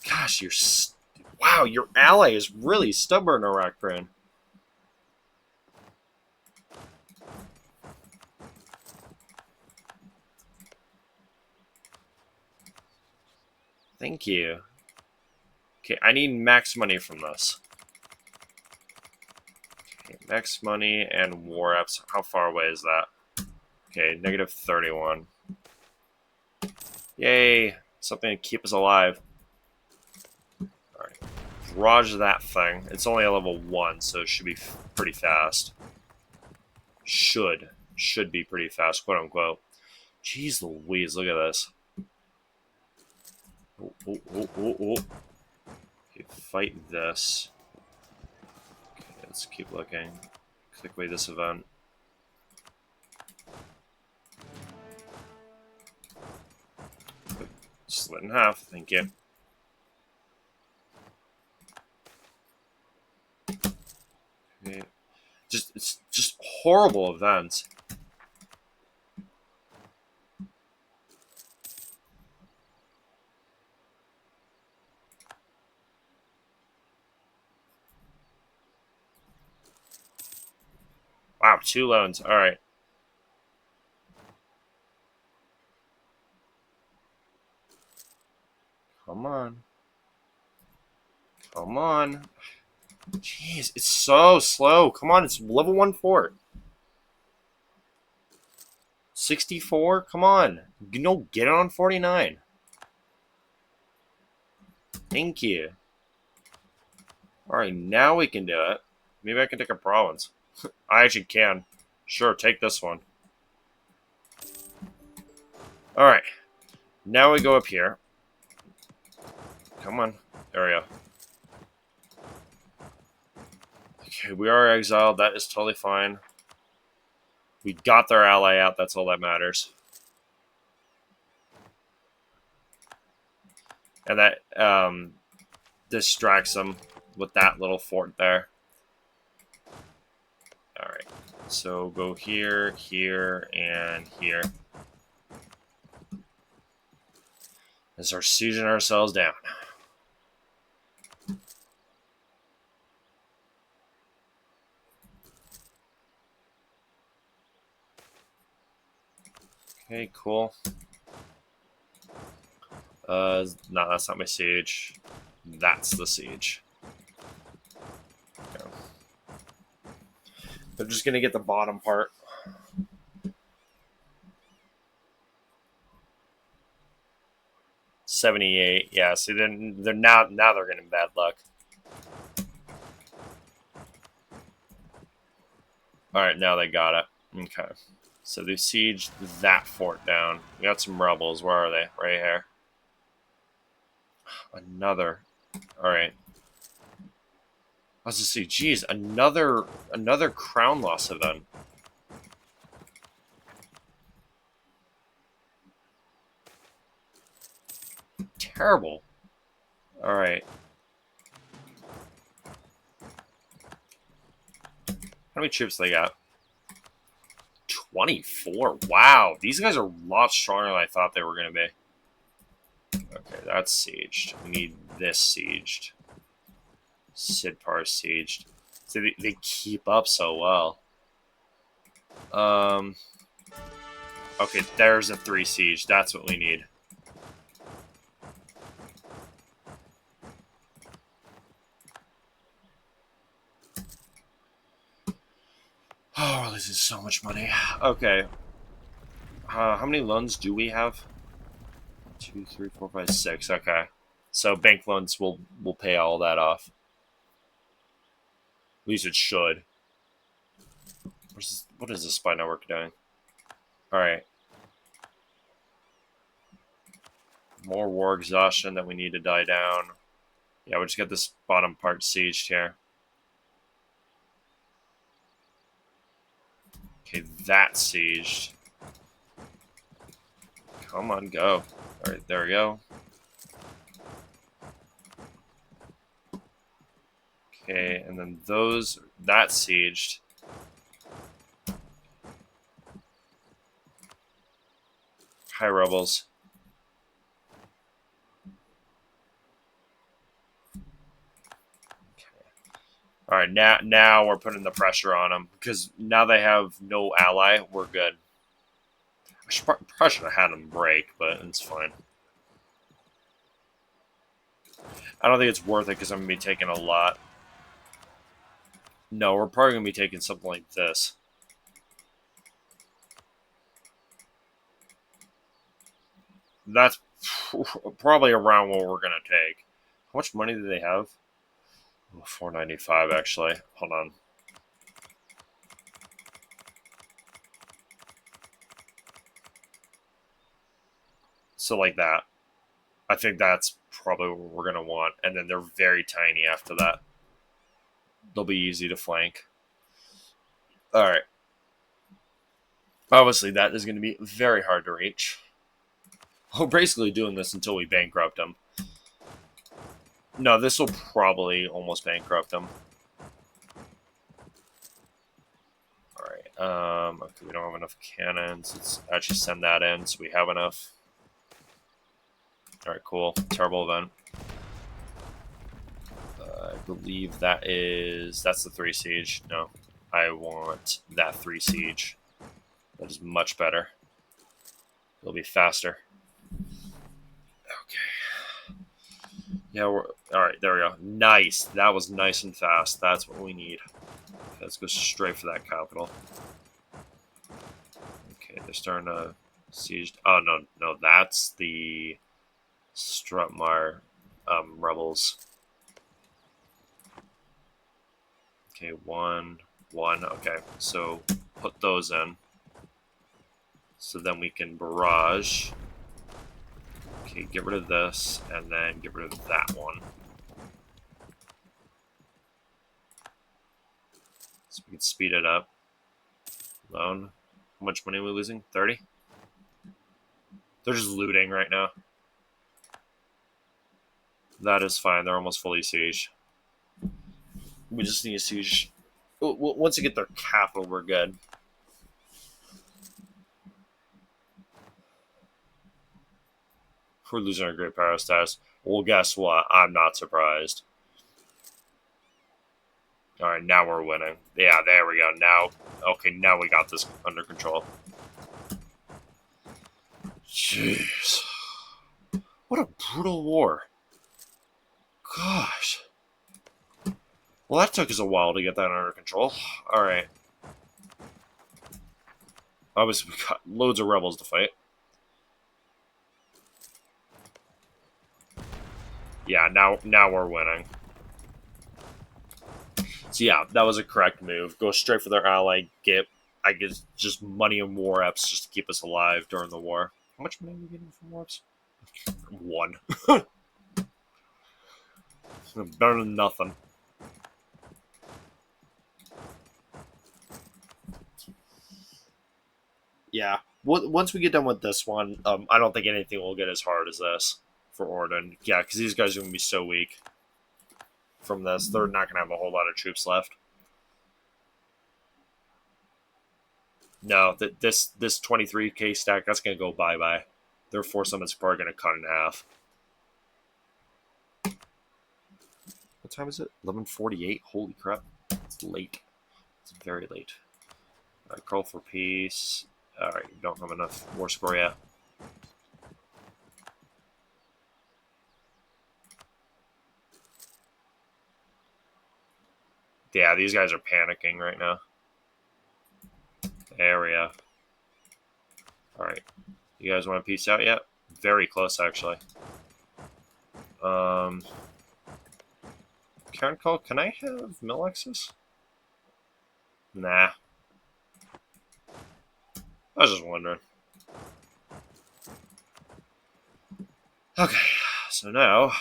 Gosh, wow, your ally is really stubborn, Reotcrab. Thank you. Okay, I need max money from this. Okay, max money and war apps. How far away is that? Okay, negative 31. Yay! Something to keep us alive. Alright. Barrage that thing. It's only a level 1, so it should be pretty fast. Should be pretty fast, quote unquote. Jeez Louise, look at this. Oh. Okay, fight this. Okay, let's keep looking. Click away this event. Split in half, thank you. Okay. It's just horrible events. Wow, 2 loans. Alright. Come on. Come on. Jeez, it's so slow. Come on, it's level 1 fort. 64? Come on. No, get it on 49. Thank you. Alright, now we can do it. Maybe I can take a province. I actually can. Sure, take this one. Alright. Now we go up here. Come on. There we go. Okay, we are exiled. That is totally fine. We got their ally out. That's all that matters. And that distracts them with that little fort there. Alright. So go here, here, and here. And start sieging ourselves down. Okay, cool. No, that's not my siege. That's the siege. Okay. They're just gonna get the bottom part. $78. Yeah, so then they're now they're getting bad luck. Alright, now they got it. Okay. So they sieged that fort down. We got some rebels. Where are they? Right here. Another. Alright. I was just see, geez, another crown loss event. Terrible. Alright. How many troops they got? 24. Wow. These guys are a lot stronger than I thought they were going to be. Okay, that's sieged. We need this sieged. Sidpar sieged. So they keep up so well. Okay, there's a 3 siege. That's what we need. Oh, this is so much money. Okay. How many loans do we have? 2, 3, 4, 5, 6. Okay. So bank loans will pay all that off. At least it should. What is the spy network doing? Alright. More war exhaustion that we need to die down. Yeah, we'll just get this bottom part sieged here. Okay, that's sieged. Come on, go. Alright, there we go. Okay, and then that's sieged. Hi, rebels. All right, now we're putting the pressure on them because now they have no ally. We're good. Probably should have had them break, but it's fine. I don't think it's worth it because I'm gonna be taking a lot. No, we're probably gonna be taking something like this. That's probably around what we're gonna take. How much money do they have? Oh, 495 actually. Hold on. So like that. I think that's probably what we're gonna want. And then they're very tiny after that. They'll be easy to flank. Alright. Obviously that is gonna be very hard to reach. We're basically doing this until we bankrupt them. No, this will probably almost bankrupt them. Alright, okay, we don't have enough cannons. Let's actually send that in so we have enough. Alright, cool. Terrible event. I believe that's the 3 siege. No, I want that 3 siege. That is much better. It'll be faster. Okay. Yeah, we're alright, there we go. Nice. That was nice and fast. That's what we need. Okay, let's go straight for that capital. Okay, they're starting to siege. Oh no, that's the Strutmar rebels. Okay, one. Okay, so put those in. So then we can barrage. Okay, get rid of this, and then get rid of that one. So we can speed it up. Loan. How much money are we losing? 30? They're just looting right now. That is fine. They're almost fully siege. We just need a siege. Once you get their capital, we're good. We're losing our great power status. Well, guess what? I'm not surprised. Alright, now we're winning. Yeah, there we go. Now, okay, now we got this under control. Jeez. What a brutal war. Gosh. Well, that took us a while to get that under control. Alright. Obviously, we got loads of rebels to fight. Yeah, now we're winning. So yeah, that was a correct move. Go straight for their ally. Get, I guess, just money and war eps just to keep us alive during the war. How much money are we getting from war eps? 1. Better than nothing. Yeah. Once we get done with this one, I don't think anything will get as hard as this for Orden. Yeah, because these guys are going to be so weak from this. They're not going to have a whole lot of troops left. No, this 23k stack, that's going to go bye-bye. Their force limits are probably going to cut in half. What time is it? 11:48? Holy crap. It's late. It's very late. Alright, call for peace. Alright, you don't have enough war score yet. Yeah, these guys are panicking right now. There we go. Alright. You guys want to peace out yet? Very close, actually. Karen call, can I have mill access? Nah. I was just wondering. Okay, so now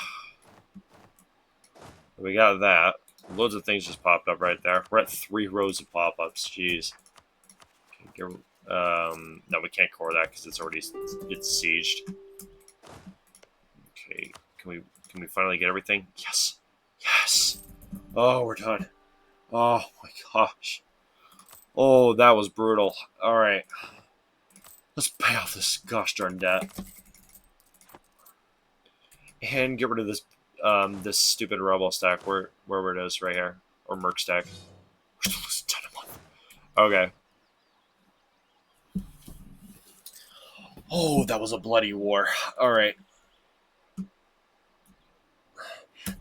we got that. Loads of things just popped up right there. We're at 3 rows of pop-ups. Jeez. No, we can't core that because it's sieged. Okay, can we finally get everything? Yes, yes. Oh, we're done. Oh my gosh. Oh, that was brutal. All right. Let's pay off this gosh darn debt. And get rid of this stupid rebel stack where it is right here. Or merc stack. We're still losing a ton of money. Okay. Oh, that was a bloody war. Alright.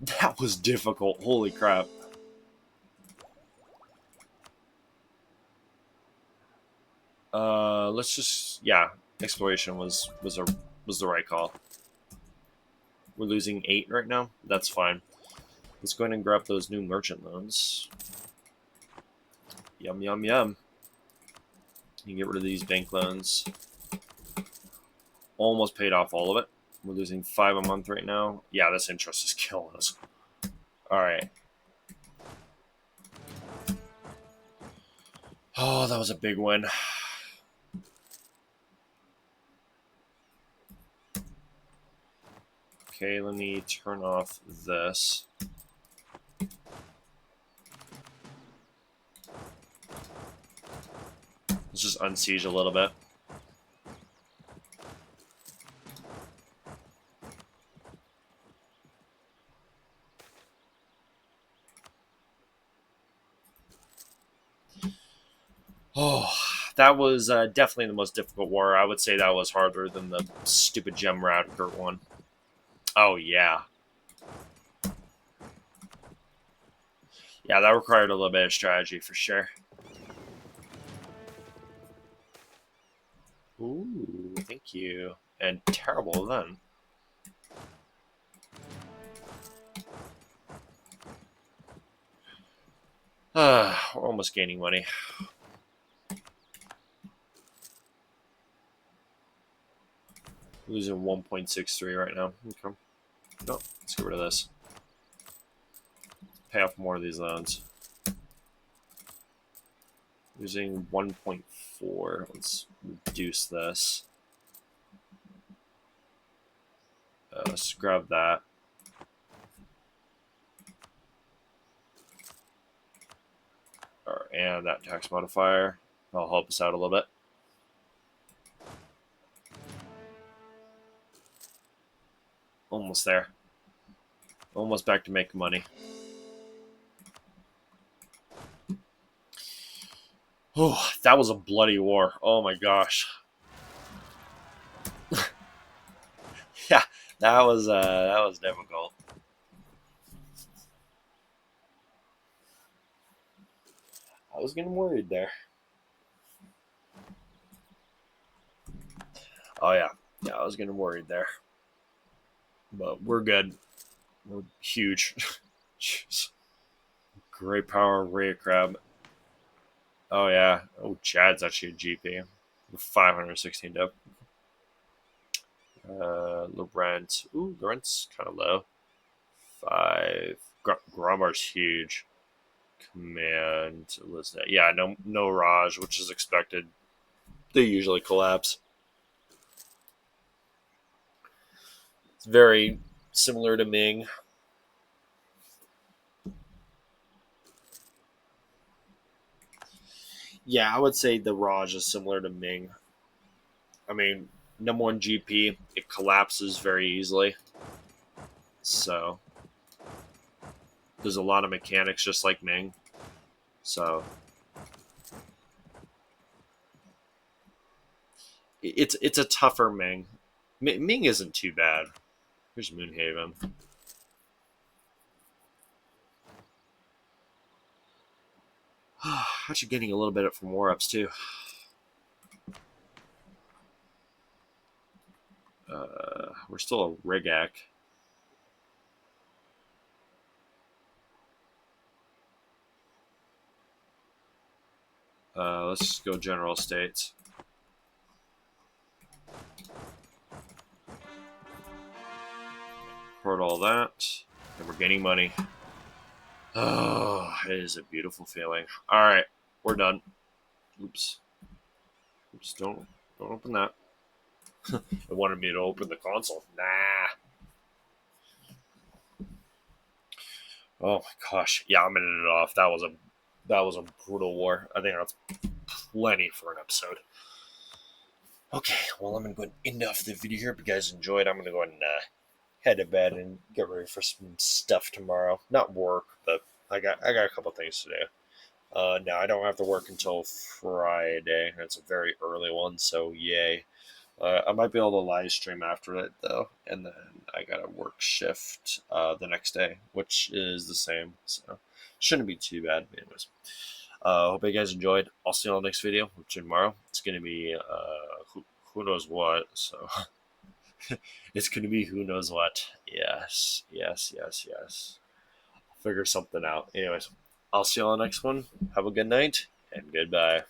That was difficult. Holy crap. Let's just exploration was the right call. We're losing 8 right now. That's fine. Let's go ahead and grab those new merchant loans. Yum yum yum. You can get rid of these bank loans. Almost paid off all of it. We're losing 5 a month right now. Yeah, this interest is killing us. Alright. Oh, that was a big win. Okay, let me turn off this. Let's just unsiege a little bit. Oh, that was definitely the most difficult war. I would say that was harder than the stupid gem Radker one. Oh, yeah. Yeah, that required a little bit of strategy for sure. Ooh, thank you. And terrible then. We're almost gaining money. Losing 1.63 right now. Okay. No, let's get rid of this. Pay off more of these loans. Losing 1.4. Let's reduce this. Let's grab that. And that tax modifier. That'll help us out a little bit. Almost there. Almost back to making money. Oh, that was a bloody war. Oh my gosh. Yeah, that was difficult. I was getting worried there. Oh yeah, I was getting worried there. But we're good. We're huge. Jeez. Great power, Reotcrab. Oh yeah. Oh, Chad's actually a GP. 516 depth. Laurent. Ooh, Laurent's kind of low. 5. Gramar's huge. Command. What's that? Yeah, no Raj, which is expected. They usually collapse. It's very similar to Ming. Yeah, I would say the Raj is similar to Ming. I mean, number 1 GP, it collapses very easily. So there's a lot of mechanics just like Ming. So it's a tougher Ming. Ming isn't too bad. Here's Moonhaven. Actually getting a little bit from war ups too. We're still a Rigak. Let's just go general states. Report all that. And we're gaining money. Oh, it is a beautiful feeling. Alright, we're done. Oops. Don't open that. It wanted me to open the console. Nah. Oh my gosh. Yeah, I'm ending it off. That was a brutal war. I think that's plenty for an episode. Okay, well, I'm gonna go and end off the video here. If you guys enjoyed, I'm gonna go ahead and head to bed and get ready for some stuff tomorrow. Not work, but I got a couple things to do. No, I don't have to work until Friday. It's a very early one, so yay. I might be able to live stream after it though, and then I got a work shift the next day, which is the same, so shouldn't be too bad. Anyways, hope you guys enjoyed. I'll see you on the next video, which is tomorrow. It's gonna be who knows what. So it's gonna be who knows what. Yes, yes, yes, yes. I'll figure something out. Anyways, I'll see you on the next one. Have a good night and goodbye.